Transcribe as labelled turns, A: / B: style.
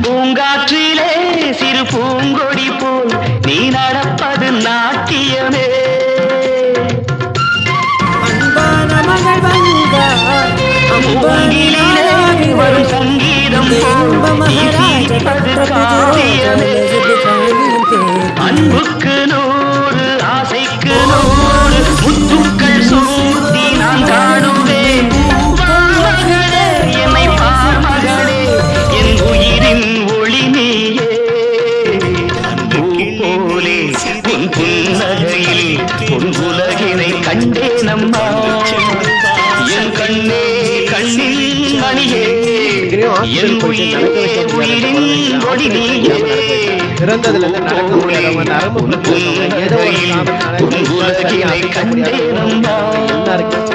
A: பூங்காற்றிலே சிறு பூங்கொடி போல் நீ நடப்பது நாட்டியமே.
B: அன்பான மகள்
A: பூங்கிலே வரும் சங்கீதம் போல் நீ சிரிப்பது காவியமே. அன்புக்கு 100 ஆசைக்கு 100 முத்துக்கள் சூட்டி நான் காணுவேன். மகளே என்னை பார் மகளே, என் உயிரின் ஒளி நீயே. பூ போலே உன் புன்னகையில் உன் உலகினை கண்டேனம்மா. என் கண்ணே கண்ணில் மணியே, என் உயிரே உயிரின் ஒளி நீயே.
C: பிறந்ததுல இருந்து நடக்க முடியாதவங்க நரம்பு ஏதோ ஒரு சாபத்தினால
A: உலகினை கண்டேனம்மா.
C: எல்லாருக்கும்